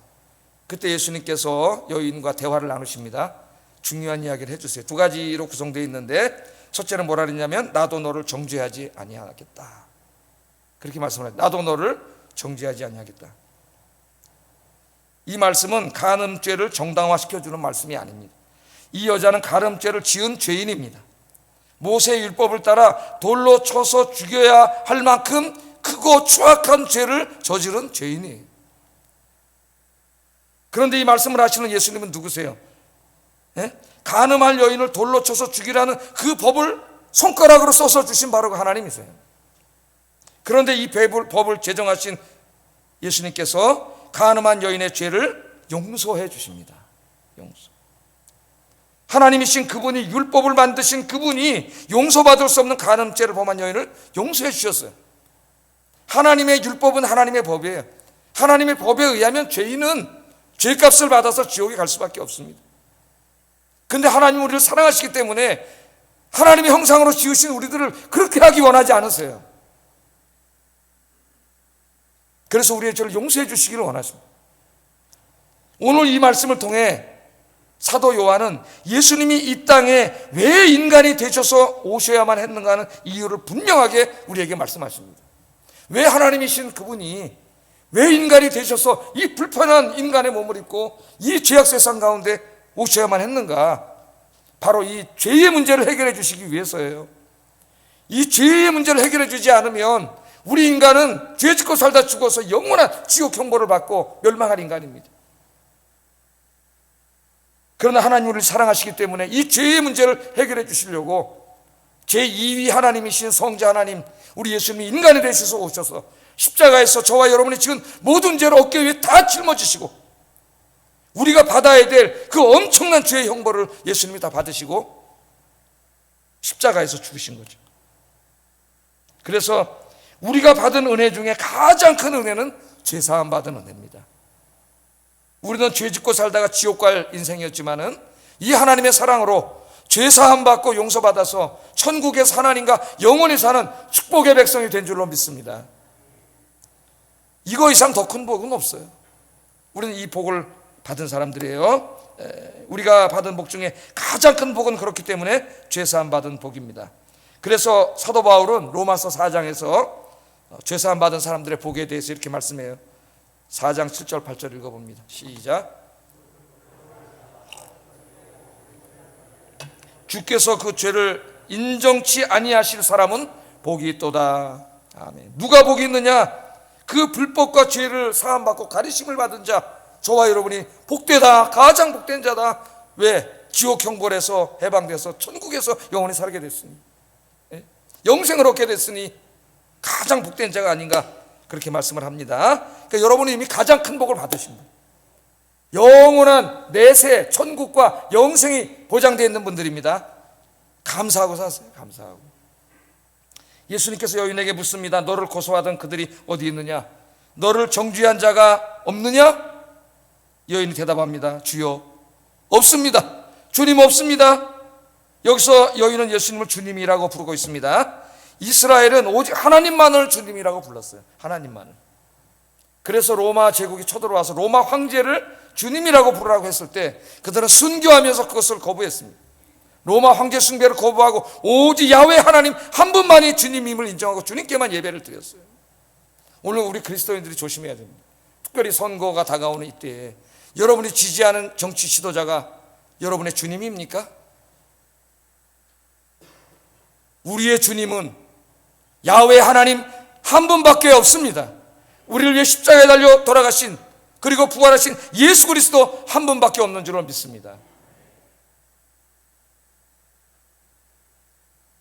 그때 예수님께서 여인과 대화를 나누십니다. 중요한 이야기를 해주세요. 두 가지로 구성되어 있는데 첫째는 뭐라 그랬냐면 나도 너를 정죄하지 아니하겠다. 그렇게 말씀을 해요. 나도 너를 정죄하지 아니하겠다. 이 말씀은 간음죄를 정당화시켜주는 말씀이 아닙니다. 이 여자는 간음죄를 지은 죄인입니다. 모세의 율법을 따라 돌로 쳐서 죽여야 할 만큼 크고 추악한 죄를 저지른 죄인이에요. 그런데 이 말씀을 하시는 예수님은 누구세요? 간음할 여인을 돌로 쳐서 죽이라는 그 법을 손가락으로 써서 주신 바로 그 하나님이세요. 그런데 이 법을 제정하신 예수님께서 간음한 여인의 죄를 용서해 주십니다. 용서. 하나님이신 그분이, 율법을 만드신 그분이 용서받을 수 없는 간음죄를 범한 여인을 용서해 주셨어요. 하나님의 율법은 하나님의 법이에요. 하나님의 법에 의하면 죄인은 죄값을 받아서 지옥에 갈 수밖에 없습니다. 근데 하나님은 우리를 사랑하시기 때문에 하나님의 형상으로 지으신 우리들을 그렇게 하기 원하지 않으세요. 그래서 우리의 죄를 용서해 주시기를 원하십니다. 오늘 이 말씀을 통해 사도 요한은 예수님이 이 땅에 왜 인간이 되셔서 오셔야만 했는가 하는 이유를 분명하게 우리에게 말씀하십니다. 왜 하나님이신 그분이 왜 인간이 되셔서 이 불편한 인간의 몸을 입고 이 죄악 세상 가운데 오셔야만 했는가? 바로 이 죄의 문제를 해결해 주시기 위해서예요. 이 죄의 문제를 해결해 주지 않으면 우리 인간은 죄 짓고 살다 죽어서 영원한 지옥 형벌을 받고 멸망할 인간입니다. 그러나 하나님 우리를 사랑하시기 때문에 이 죄의 문제를 해결해 주시려고 제2위 하나님이신 성자 하나님, 우리 예수님이 인간이 되셔서 오셔서 십자가에서 저와 여러분이 지금 모든 죄를 어깨 위에 다 짊어지시고 우리가 받아야 될 그 엄청난 죄의 형벌을 예수님이 다 받으시고 십자가에서 죽으신 거죠. 그래서 우리가 받은 은혜 중에 가장 큰 은혜는 죄사함 받은 은혜입니다. 우리는 죄 짓고 살다가 지옥 갈 인생이었지만은 이 하나님의 사랑으로 죄사함 받고 용서받아서 천국에서 하나님과 영원히 사는 축복의 백성이 된 줄로 믿습니다. 이거 이상 더 큰 복은 없어요. 우리는 이 복을 받은 사람들이에요. 우리가 받은 복 중에 가장 큰 복은 그렇기 때문에 죄사함 받은 복입니다. 그래서 사도 바울은 로마서 4장에서 죄사함 받은 사람들의 복에 대해서 이렇게 말씀해요. 4장 7절 8절 읽어봅니다. 시작. 주께서 그 죄를 인정치 아니하실 사람은 복이 있도다. 아멘. 누가 복이 있느냐? 그 불법과 죄를 사함받고 가리심을 받은 자, 저와 여러분이 복되다, 가장 복된 자다. 왜? 지옥 형벌에서 해방돼서 천국에서 영원히 살게 됐으니, 영생을 얻게 됐으니 가장 복된 자가 아닌가, 그렇게 말씀을 합니다. 그러니까 여러분이 이미 가장 큰 복을 받으신 분, 영원한 내세 천국과 영생이 보장되어 있는 분들입니다. 감사하고 사세요. 감사하고. 예수님께서 여인에게 묻습니다. 너를 고소하던 그들이 어디 있느냐? 너를 정죄한 자가 없느냐? 여인이 대답합니다. 주여, 없습니다. 주님, 없습니다. 여기서 여인은 예수님을 주님이라고 부르고 있습니다. 이스라엘은 오직 하나님만을 주님이라고 불렀어요. 하나님만을. 그래서 로마 제국이 쳐들어와서 로마 황제를 주님이라고 부르라고 했을 때 그들은 순교하면서 그것을 거부했습니다. 로마 황제 숭배를 거부하고 오직 야훼 하나님 한 분만이 주님임을 인정하고 주님께만 예배를 드렸어요. 오늘 우리 그리스도인들이 조심해야 됩니다. 특별히 선거가 다가오는 이때에 여러분이 지지하는 정치 지도자가 여러분의 주님입니까? 우리의 주님은 야훼 하나님 한 분밖에 없습니다. 우리를 위해 십자가에 달려 돌아가신, 그리고 부활하신 예수 그리스도 한 분밖에 없는 줄로 믿습니다.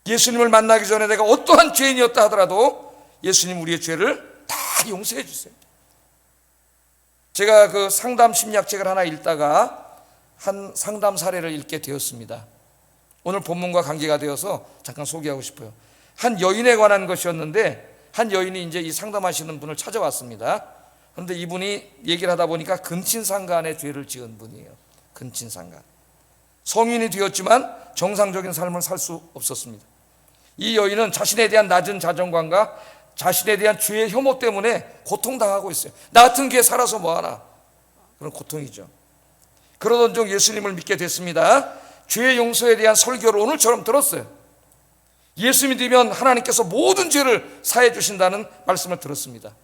예수님을 만나기 전에 내가 어떠한 죄인이었다 하더라도 예수님 우리의 죄를 다 용서해 주세요. 제가 그 상담 심리학책을 하나 읽다가 한 상담 사례를 읽게 되었습니다. 오늘 본문과 관계가 되어서 잠깐 소개하고 싶어요. 한 여인에 관한 것이었는데 한 여인이 이제 이 상담하시는 분을 찾아왔습니다. 그런데 이분이 얘기를 하다 보니까 근친상간의 죄를 지은 분이에요. 근친상간. 성인이 되었지만 정상적인 삶을 살 수 없었습니다. 이 여인은 자신에 대한 낮은 자존감과 자신에 대한 죄의 혐오 때문에 고통당하고 있어요. 나 같은 게 살아서 뭐하나, 그런 고통이죠. 그러던 중 예수님을 믿게 됐습니다. 죄의 용서에 대한 설교를 오늘처럼 들었어요. 예수 믿으면 하나님께서 모든 죄를 사해 주신다는 말씀을 들었습니다.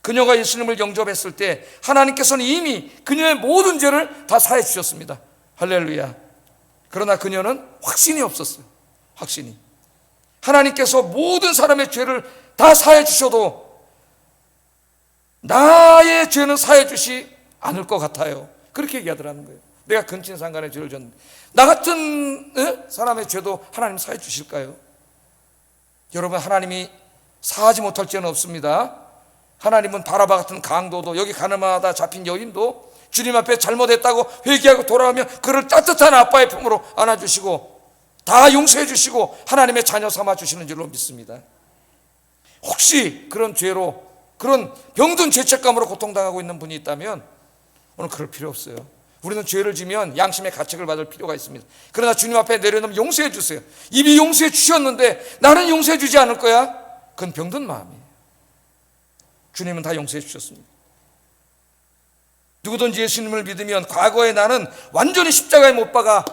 그녀가 예수님을 영접했을 때 하나님께서는 이미 그녀의 모든 죄를 다 사해 주셨습니다. 할렐루야. 그러나 그녀는 확신이 없었어요. 확신이. 하나님께서 모든 사람의 죄를 다 사해 주셔도 나의 죄는 사해 주시 않을 것 같아요. 그렇게 얘기하더라는 거예요. 내가 근친상간의 죄를 졌는데 나 같은 사람의 죄도 하나님 사해 주실까요? 여러분, 하나님이 사하지 못할 죄는 없습니다. 하나님은 바라바 같은 강도도, 여기 가늠하다 잡힌 여인도 주님 앞에 잘못했다고 회개하고 돌아오면 그를 따뜻한 아빠의 품으로 안아주시고 다 용서해 주시고 하나님의 자녀 삼아 주시는 줄로 믿습니다. 혹시 그런 죄로, 그런 병든 죄책감으로 고통당하고 있는 분이 있다면 오늘 그럴 필요 없어요. 우리는 죄를 지면 양심의 가책을 받을 필요가 있습니다. 그러나 주님 앞에 내려놓으면 용서해 주세요. 이미 용서해 주셨는데 나는 용서해 주지 않을 거야? 그건 병든 마음이에요. 주님은 다 용서해 주셨습니다. 누구든지 예수님을 믿으면 과거에 나는 완전히 십자가에 못 박아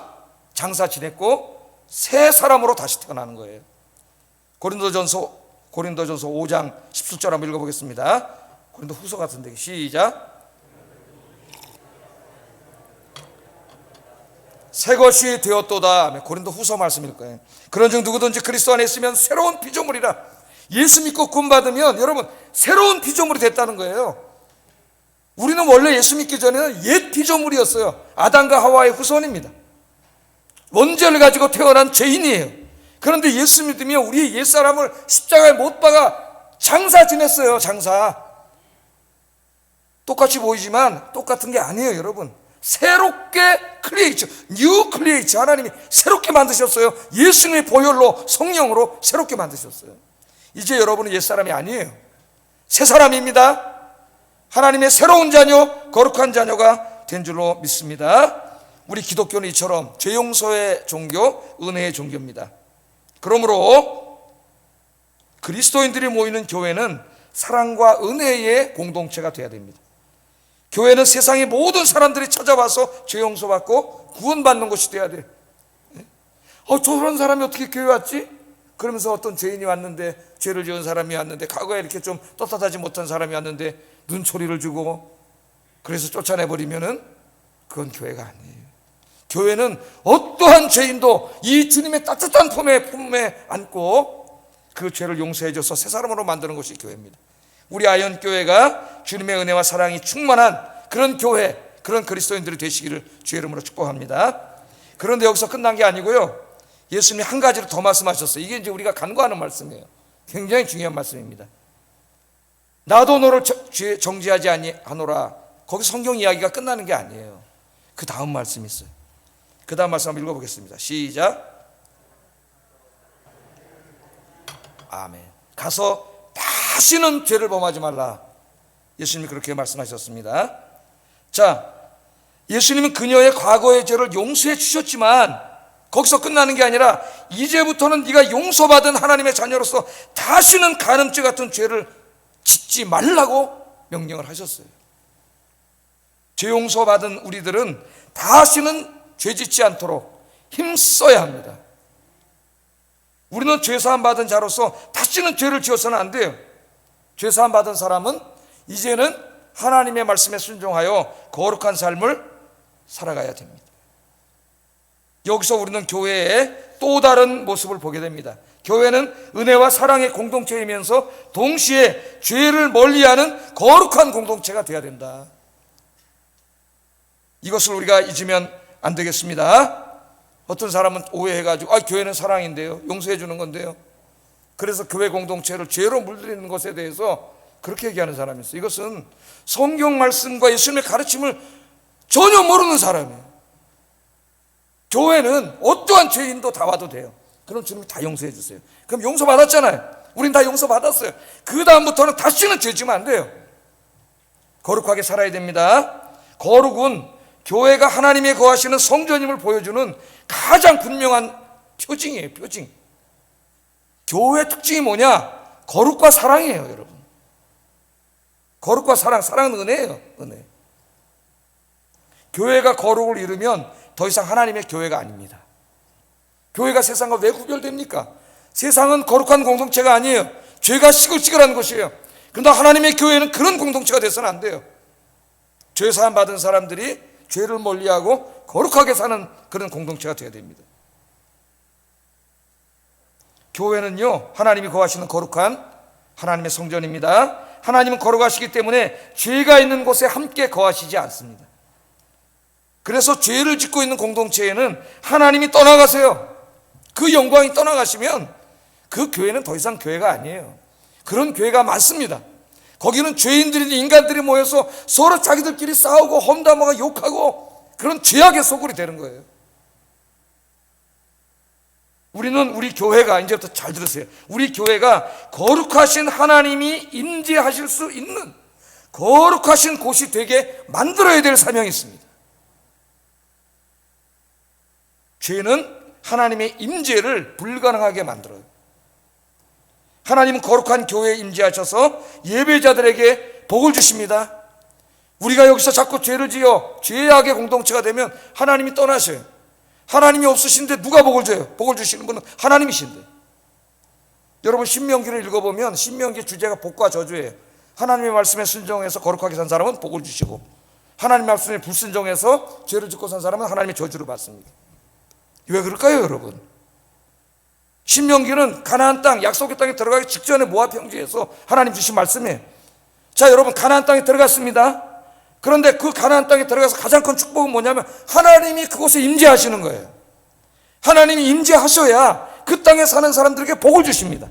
장사 지냈고 새 사람으로 다시 태어나는 거예요. 고린도전서 5장 17절 한번 읽어보겠습니다. 고린도 후서 같은데, 시작. 새 것이 되었도다. 고린도 후서 말씀일 거예요. 그런즉 누구든지 그리스도 안에 있으면 새로운 피조물이라. 예수 믿고 구원받으면 여러분 새로운 피조물이 됐다는 거예요. 우리는 원래 예수 믿기 전에는 옛 피조물이었어요. 아담과 하와의 후손입니다. 원죄를 가지고 태어난 죄인이에요. 그런데 예수 믿으면 우리의 옛사람을 십자가에 못 박아 장사 지냈어요. 장사. 똑같이 보이지만 똑같은 게 아니에요. 여러분, 새롭게 크리에이트, 뉴 크리에이트, 하나님이 새롭게 만드셨어요. 예수님의 보혈로, 성령으로 새롭게 만드셨어요. 이제 여러분은 옛사람이 아니에요. 새 사람입니다. 하나님의 새로운 자녀, 거룩한 자녀가 된 줄로 믿습니다. 우리 기독교는 이처럼 죄 용서의 종교, 은혜의 종교입니다. 그러므로 그리스도인들이 모이는 교회는 사랑과 은혜의 공동체가 되어야 됩니다. 교회는 세상의 모든 사람들이 찾아와서 죄 용서받고 구원받는 곳이 되어야 돼요. 저런 사람이 어떻게 교회 왔지? 그러면서 어떤 죄인이 왔는데, 죄를 지은 사람이 왔는데, 과거에 이렇게 좀 떳떳하지 못한 사람이 왔는데 눈초리를 주고 그래서 쫓아내버리면은 그건 교회가 아니에요. 교회는 어떠한 죄인도 이 주님의 따뜻한 품에 안고 그 죄를 용서해줘서 새 사람으로 만드는 것이 교회입니다. 우리 아현교회가 주님의 은혜와 사랑이 충만한 그런 교회, 그런 그리스도인들이 되시기를 주의 이름으로 축복합니다. 그런데 여기서 끝난 게 아니고요, 예수님이 한 가지를 더 말씀하셨어요. 이게 이제 우리가 간과하는 말씀이에요. 굉장히 중요한 말씀입니다. 나도 너를 정죄하지 아니하노라. 거기 성경 이야기가 끝나는 게 아니에요. 그 다음 말씀이 있어요. 그 다음 말씀 한번 읽어보겠습니다. 시작. 아멘. 가서 다시는 죄를 범하지 말라. 예수님이 그렇게 말씀하셨습니다. 자, 예수님은 그녀의 과거의 죄를 용서해 주셨지만 거기서 끝나는 게 아니라 이제부터는 네가 용서받은 하나님의 자녀로서 다시는 간음죄 같은 죄를 짓지 말라고 명령을 하셨어요. 죄 용서받은 우리들은 다시는 죄 짓지 않도록 힘써야 합니다. 우리는 죄사함 받은 자로서 다시는 죄를 지어서는 안 돼요. 죄사함 받은 사람은 이제는 하나님의 말씀에 순종하여 거룩한 삶을 살아가야 됩니다. 여기서 우리는 교회의 또 다른 모습을 보게 됩니다. 교회는 은혜와 사랑의 공동체이면서 동시에 죄를 멀리하는 거룩한 공동체가 되어야 된다. 이것을 우리가 잊으면 안 되겠습니다. 어떤 사람은 오해해가지고 교회는 사랑인데요, 용서해 주는 건데요, 그래서 교회 공동체를 죄로 물들이는 것에 대해서 그렇게 얘기하는 사람이 있어요. 이것은 성경 말씀과 예수님의 가르침을 전혀 모르는 사람이에요. 교회는 어떠한 죄인도 다 와도 돼요. 그럼 주님이 다 용서해 주세요. 그럼 용서받았잖아요. 우린 다 용서받았어요. 그 다음부터는 다시는 죄 지면 안 돼요. 거룩하게 살아야 됩니다. 거룩은 교회가 하나님의 거하시는 성전임을 보여주는 가장 분명한 표징이에요. 표징. 교회의 특징이 뭐냐? 거룩과 사랑이에요, 여러분. 거룩과 사랑, 사랑은 은혜예요. 은혜. 교회가 거룩을 이루면 더 이상 하나님의 교회가 아닙니다. 교회가 세상과 왜 구별됩니까? 세상은 거룩한 공동체가 아니에요. 죄가 시글시글한 것이에요. 그런데 하나님의 교회는 그런 공동체가 돼서는 안 돼요. 죄 사함 받은 사람들이 죄를 멀리하고 거룩하게 사는 그런 공동체가 되어야 됩니다. 교회는요, 하나님이 거하시는 거룩한 하나님의 성전입니다. 하나님은 거룩하시기 때문에 죄가 있는 곳에 함께 거하시지 않습니다. 그래서 죄를 짓고 있는 공동체에는 하나님이 떠나가세요. 그 영광이 떠나가시면 그 교회는 더 이상 교회가 아니에요. 그런 교회가 많습니다. 거기는 죄인들이, 인간들이 모여서 서로 자기들끼리 싸우고 험담하고 욕하고 그런 죄악의 소굴이 되는 거예요. 우리는 우리 교회가, 이제부터 잘 들으세요, 우리 교회가 거룩하신 하나님이 임재하실 수 있는 거룩하신 곳이 되게 만들어야 될 사명이 있습니다. 죄는 하나님의 임재를 불가능하게 만들어요. 하나님은 거룩한 교회에 임재하셔서 예배자들에게 복을 주십니다. 우리가 여기서 자꾸 죄를 지어 죄악의 공동체가 되면 하나님이 떠나셔요. 하나님이 없으신데 누가 복을 줘요? 복을 주시는 분은 하나님이신데. 여러분 신명기를 읽어보면 신명기 주제가 복과 저주예요. 하나님의 말씀에 순종해서 거룩하게 산 사람은 복을 주시고, 하나님의 말씀에 불순종해서 죄를 짓고 산 사람은 하나님의 저주를 받습니다. 왜 그럴까요, 여러분? 신명기는 가나안 땅, 약속의 땅에 들어가기 직전에 모압 평지에서 하나님 주신 말씀이에요. 자, 여러분, 가나안 땅에 들어갔습니다. 그런데 그 가나안 땅에 들어가서 가장 큰 축복은 뭐냐면 하나님이 그곳에 임재하시는 거예요. 하나님이 임재하셔야 그 땅에 사는 사람들에게 복을 주십니다.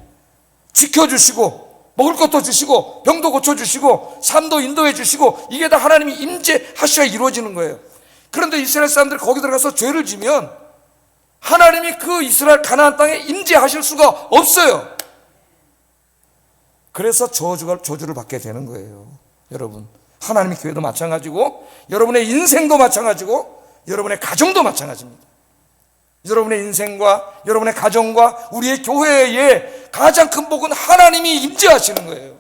지켜주시고 먹을 것도 주시고 병도 고쳐주시고 삶도 인도해 주시고, 이게 다 하나님이 임재하셔야 이루어지는 거예요. 그런데 이스라엘 사람들이 거기 들어가서 죄를 지면 하나님이 그 이스라엘 가나안 땅에 임재하실 수가 없어요. 그래서 저주를 받게 되는 거예요. 여러분, 하나님의 교회도 마찬가지고 여러분의 인생도 마찬가지고 여러분의 가정도 마찬가지입니다. 여러분의 인생과 여러분의 가정과 우리의 교회의 가장 큰 복은 하나님이 임재하시는 거예요.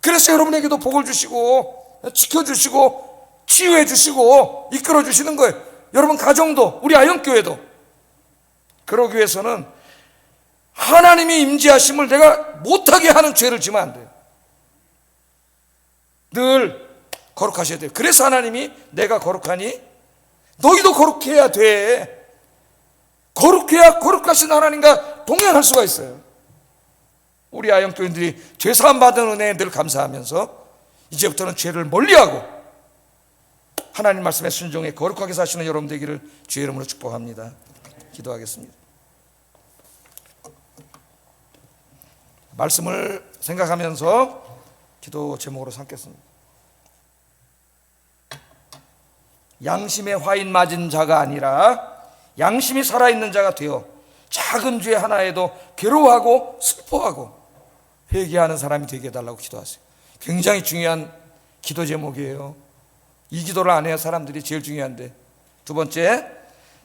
그래서 여러분에게도 복을 주시고 지켜주시고 치유해 주시고 이끌어 주시는 거예요. 여러분 가정도, 우리 아영교회도. 그러기 위해서는 하나님의 임재하심을 내가 못하게 하는 죄를 지면 안 돼요. 늘 거룩하셔야 돼요. 그래서 하나님이 내가 거룩하니 너희도 거룩해야 돼. 거룩해야 거룩하신 하나님과 동행할 수가 있어요. 우리 아영교인들이 죄사함 받은 은혜에 늘 감사하면서 이제부터는 죄를 멀리하고 하나님 말씀에 순종해 거룩하게 사시는 여러분 되기를 주의 이름으로 축복합니다. 기도하겠습니다. 말씀을 생각하면서 기도 제목으로 삼겠습니다. 양심의 화인 맞은 자가 아니라 양심이 살아있는 자가 되어 작은 죄 하나에도 괴로워하고 슬퍼하고 회개하는 사람이 되게 해달라고 기도하세요. 굉장히 중요한 기도 제목이에요. 이 기도를 안 해야 사람들이 제일 중요한데. 두 번째,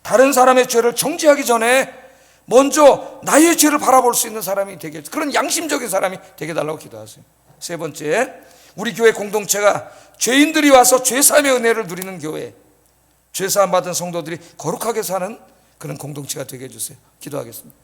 다른 사람의 죄를 정죄하기 전에 먼저 나의 죄를 바라볼 수 있는 사람이 되게, 그런 양심적인 사람이 되게 해달라고 기도하세요. 세 번째, 우리 교회 공동체가 죄인들이 와서 죄사함의 은혜를 누리는 교회, 죄사함 받은 성도들이 거룩하게 사는 그런 공동체가 되게 해주세요. 기도하겠습니다.